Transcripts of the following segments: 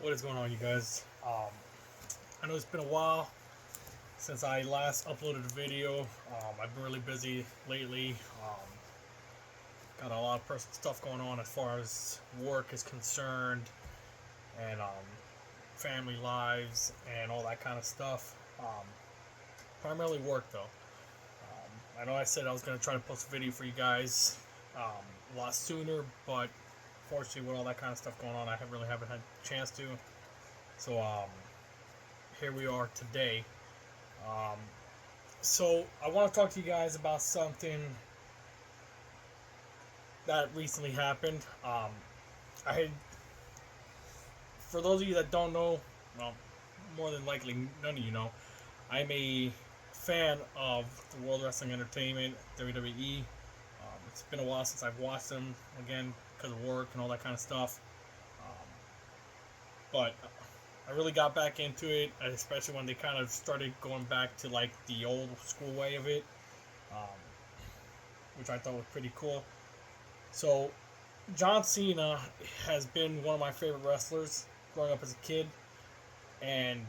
What is going on, you guys? I know it's been a while since I last uploaded a video. I've been really busy lately. Got a lot of personal stuff going on as far as work is concerned, and family lives and all that kind of stuff. Primarily work, though. I know I said I was going to try to post a video for you guys a lot sooner, but fortunately, with all that kind of stuff going on, I haven't had a chance to. So here we are today. So I want to talk to you guys about something that recently happened. I had, for those of you that don't know, well, more than likely none of you know, I'm a fan of the World Wrestling Entertainment, WWE. It's been a while since I've watched them again because of work and all that kind of stuff. But I really got back into it, especially when they kind of started going back to like the old school way of it, which I thought was pretty cool. So, John Cena has been one of my favorite wrestlers growing up as a kid, and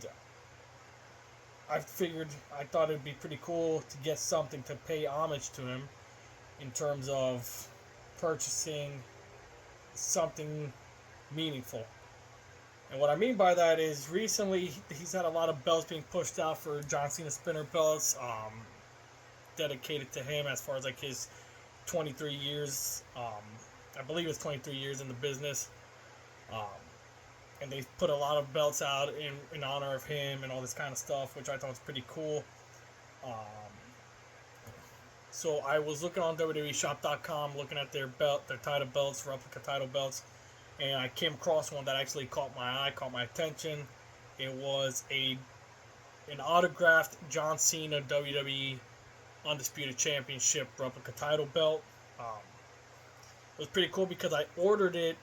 I thought it'd be pretty cool to get something to pay homage to him in terms of purchasing something meaningful. And what I mean by that is recently he's had a lot of belts being pushed out for John Cena spinner belts, dedicated to him as far as like his 23 years. I believe it's 23 years in the business. And they put a lot of belts out in honor of him and all this kind of stuff, which I thought was pretty cool. So I was looking on WWEShop.com, looking at their title belts, replica title belts, and I came across one that actually caught my attention. It was an autographed John Cena WWE Undisputed Championship replica title belt. It was pretty cool because I ordered it.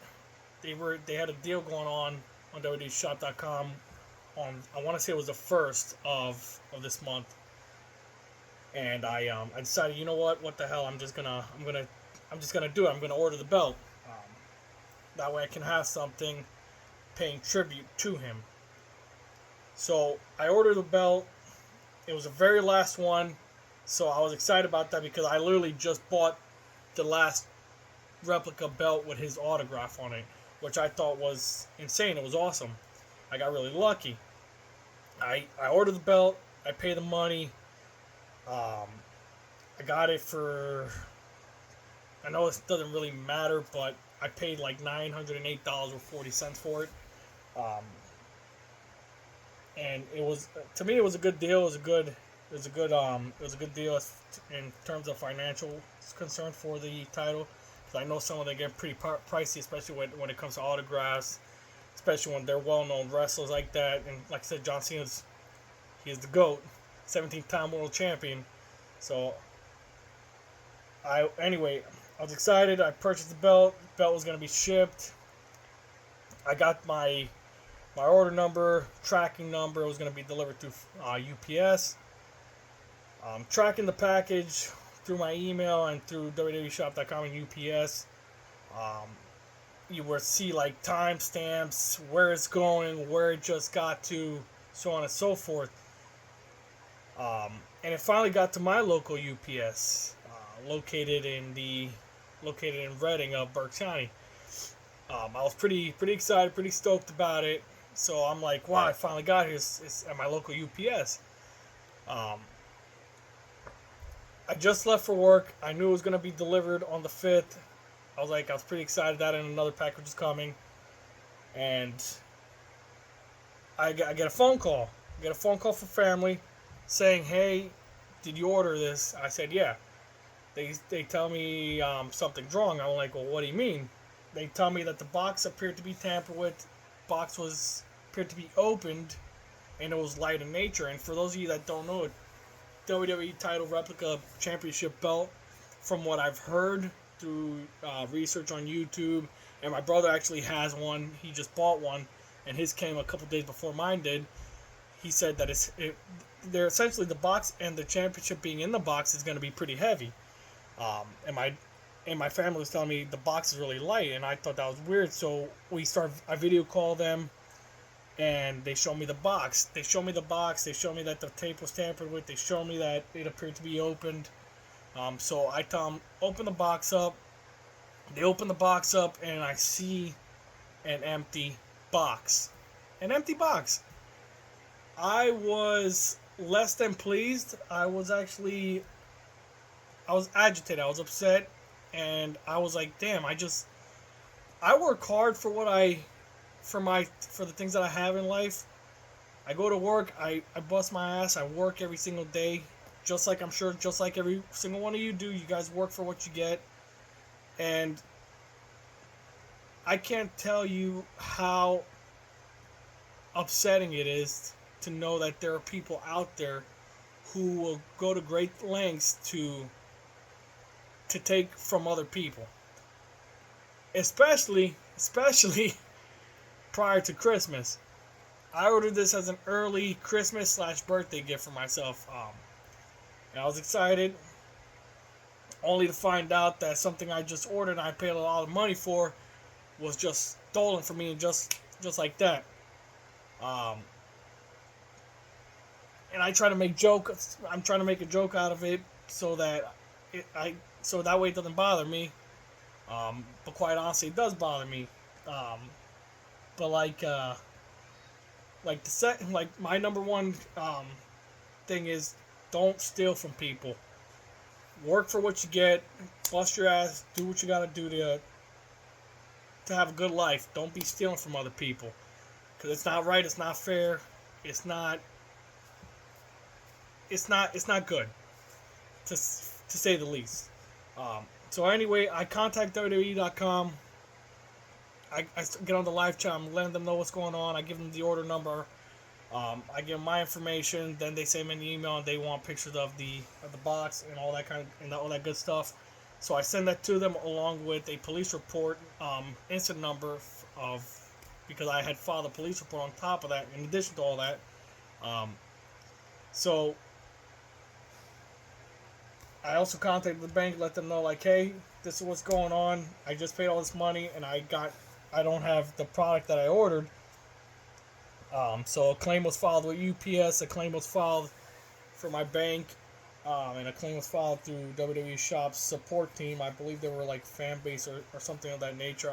They had a deal going on WWEShop.com on, I want to say it was the first of this month. And I decided, you know what the hell, I'm just gonna do it. I'm gonna order the belt. That way I can have something paying tribute to him. So I ordered the belt. It was the very last one, so I was excited about that because I literally just bought the last replica belt with his autograph on it, which I thought was insane. It was awesome. I got really lucky. I ordered the belt. I paid the money. I got it for, I know it doesn't really matter, but I paid like $908.40 for it. And it was, to me, it was a good deal. It was a good deal in terms of financial concern for the title. Because I know some of them get pretty pricey, especially when it comes to autographs, especially when they're well-known wrestlers like that. And like I said, John Cena's, he is the GOAT, 17th-time world champion. So, I was excited. I purchased the belt. The belt was going to be shipped. I got my order number, tracking number. It was going to be delivered through UPS. Tracking the package through my email and through WWEShop.com and UPS. You will see like timestamps, where it's going, where it just got to, so on and so forth. And it finally got to my local UPS, located in Reading of Berks County. I was pretty excited, pretty stoked about it. So I'm like, wow, I finally got here. It's at my local UPS. I just left for work. I knew it was going to be delivered on the 5th. I was pretty excited that another package was coming. And I get a phone call. I get a phone call from family saying, hey, did you order this? I said, yeah. They tell me something's wrong. I'm like, well, what do you mean? They tell me that the box appeared to be tampered with. Box appeared to be opened, and it was light in nature. And for those of you that don't know it, WWE title replica championship belt, from what I've heard through research on YouTube, and my brother actually has one. He just bought one, and his came a couple days before mine did. He said that they're essentially, the box and the championship being in the box is going to be pretty heavy. And my family was telling me the box is really light, and I thought that was weird. So I video called them, and they show me the box. They show me the box. They show me that the tape was tampered with. They show me that it appeared to be opened. So I tell them, open the box up. They open the box up, and I see an empty box. An empty box. I was less than pleased. I was agitated. I was upset, and I was like, damn, I work hard for for the things that I have in life. I go to work, I bust my ass, I work every single day, just like every single one of you do. You guys work for what you get. And I can't tell you how upsetting it is to know that there are people out there who will go to great lengths to take from other people. Especially prior to Christmas. I ordered this as an early Christmas / birthday gift for myself. And I was excited, only to find out that something I just ordered and I paid a lot of money for was just stolen from me, just like that. And I try to make jokes. I'm trying to make a joke out of it so that that way it doesn't bother me. But quite honestly, it does bother me. But like my number one thing is, don't steal from people. Work for what you get. Bust your ass. Do what you gotta do to have a good life. Don't be stealing from other people, because it's not right. It's not fair. It's not good, to say the least. So anyway, I contact WWE.com. I get on the live chat. I'm letting them know what's going on. I give them the order number. I give them my information. Then they send me an email and they want pictures of the box and all that good stuff. So I send that to them along with a police report, incident number because I had filed a police report on top of that. In addition to all that, so I also contacted the bank, let them know, like, hey, this is what's going on. I just paid all this money and I don't have the product that I ordered. So a claim was filed with UPS, a claim was filed for my bank, and a claim was filed through WWE Shop's support team. I believe they were like fan base or something of that nature.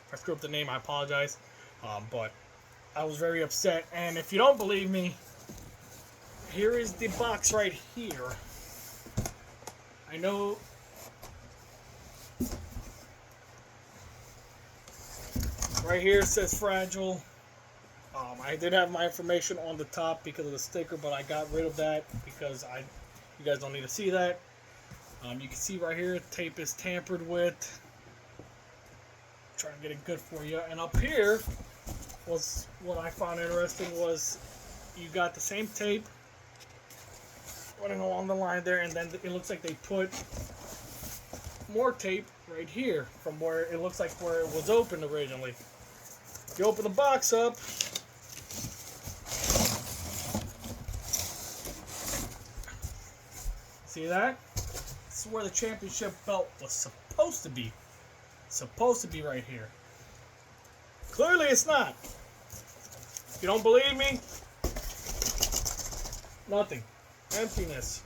If I screw up the name, I apologize. But I was very upset. And if you don't believe me, here is the box right here. I know right here it says fragile. I did have my information on the top because of the sticker, but I got rid of that because you guys don't need to see that. You can see right here, tape is tampered with. Trying to get it good for you. And up here was what I found interesting was you got the same tape running along the line there, and then it looks like they put more tape right here from where it looks like where it was opened originally. If you open the box up, see that? This is where the championship belt was supposed to be. Supposed to be right here. Clearly it's not. If you don't believe me, nothing. Emptiness.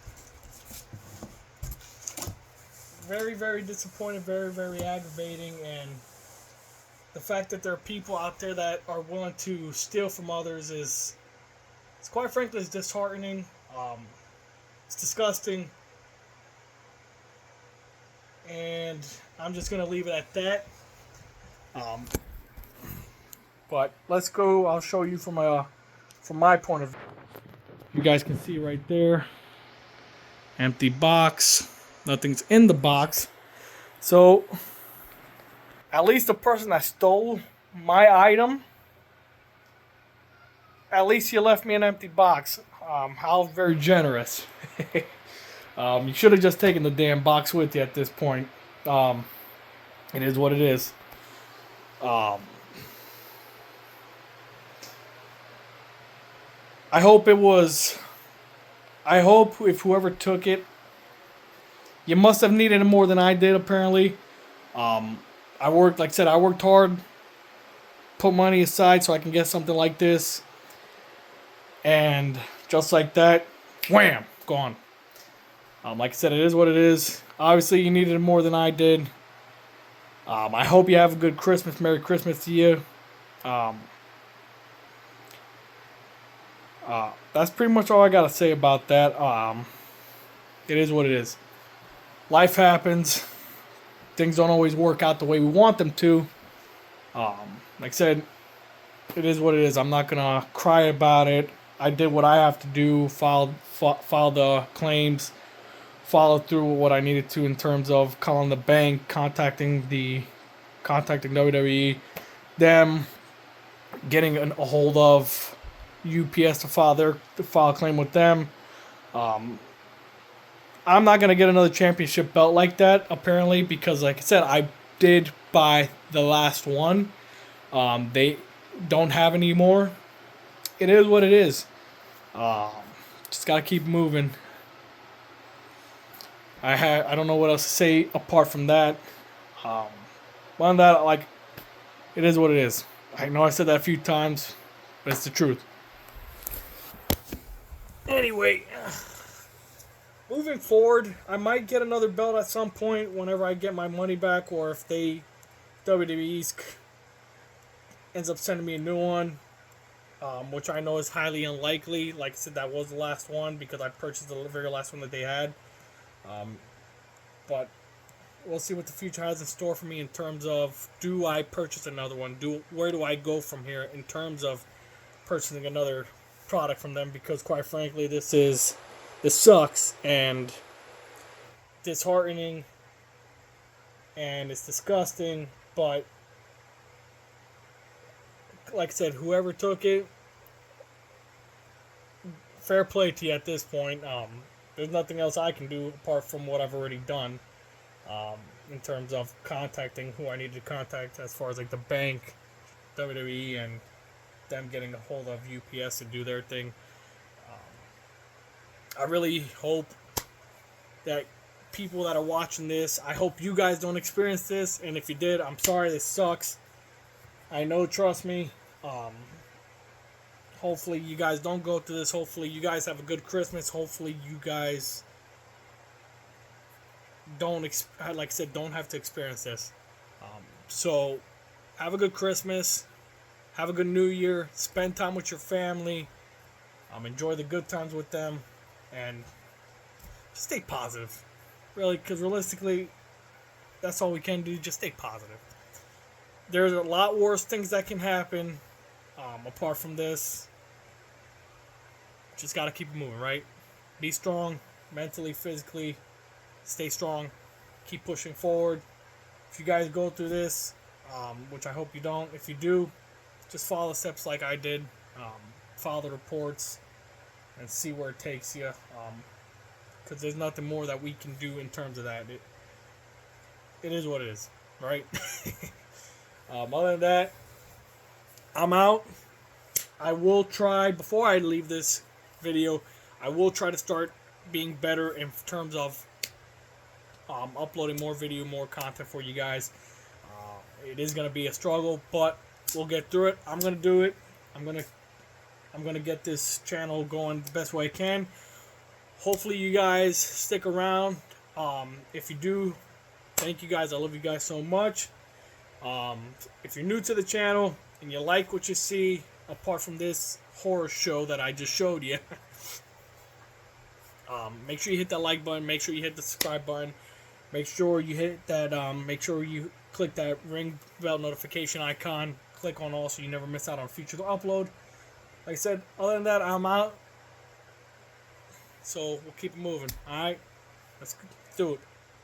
Very, very disappointed, very, very aggravating, and the fact that there are people out there that are willing to steal from others it's quite frankly, it's disheartening. It's disgusting. And I'm just going to leave it at that. But let's go. I'll show you from my point of view. You guys can see right there. Empty box. Nothing's in the box. So, at least the person that stole my item, at least you left me an empty box. How very generous. You should have just taken the damn box with you at this point. It is what it is. I hope if whoever took it, you must have needed it more than I did, apparently. I worked hard. put money aside so I can get something like this. And just like that, wham, gone. Like I said, it is what it is. Obviously, you needed it more than I did. I hope you have a good Christmas. Merry Christmas to you. That's pretty much all I got to say about that. It is what it is. Life happens. Things don't always work out the way we want them to. Like I said, it is what it is. I'm not going to cry about it. I did what I have to do, file the claims, follow through with what I needed to in terms of calling the bank, contacting WWE, them getting a hold of UPS to file a claim with them. I'm not gonna get another championship belt like that apparently because, like I said, I did buy the last one. They don't have any more. It is what it is. Just gotta keep moving. I don't know what else to say apart from that. One that, like, it is what it is. I know I said that a few times, but it's the truth. Anyway, moving forward, I might get another belt at some point whenever I get my money back, or if WWE ends up sending me a new one, which I know is highly unlikely. Like I said, that was the last one because I purchased the very last one that they had. But we'll see what the future has in store for me in terms of, do I purchase another one? Where do I go from here in terms of purchasing another product from them? Because quite frankly, this sucks and disheartening and it's disgusting. But like I said, whoever took it, fair play to you at this point. There's nothing else I can do apart from what I've already done. In terms of contacting who I need to contact as far as like the bank, WWE, and them getting a hold of UPS to do their thing. I really hope that people that are watching this, I hope you guys don't experience this, and if you did, I'm sorry, this sucks. I know, trust me. Hopefully you guys don't go through this. Hopefully you guys have a good Christmas. Hopefully you guys don't, like I said, don't have to experience this. So have a good Christmas. Have a good New Year. Spend time with your family. Enjoy the good times with them. And just stay positive. Really, because realistically, that's all we can do. Just stay positive. There's a lot worse things that can happen apart from this. Just got to keep it moving, right? Be strong mentally, physically. Stay strong. Keep pushing forward. If you guys go through this, which I hope you don't, if you do, just follow the steps like I did. Follow the reports and see where it takes you. Because there's nothing more that we can do in terms of that. It is what it is, right? Other than that, I'm out. I will try, before I leave this video, I will try to start being better in terms of uploading more video, more content for you guys. It is going to be a struggle, but we'll get through it. I'm going to do it. I'm going to get this channel going the best way I can. Hopefully you guys stick around. If you do, thank you guys. I love you guys so much. If you're new to the channel and you like what you see, apart from this horror show that I just showed you, make sure you hit that like button. Make sure you hit the subscribe button. Make sure you hit that. Make sure you click that ring bell notification icon. Click on all so you never miss out on future upload. Like I said, other than that, I'm out. So we'll keep it moving. All right, let's do it.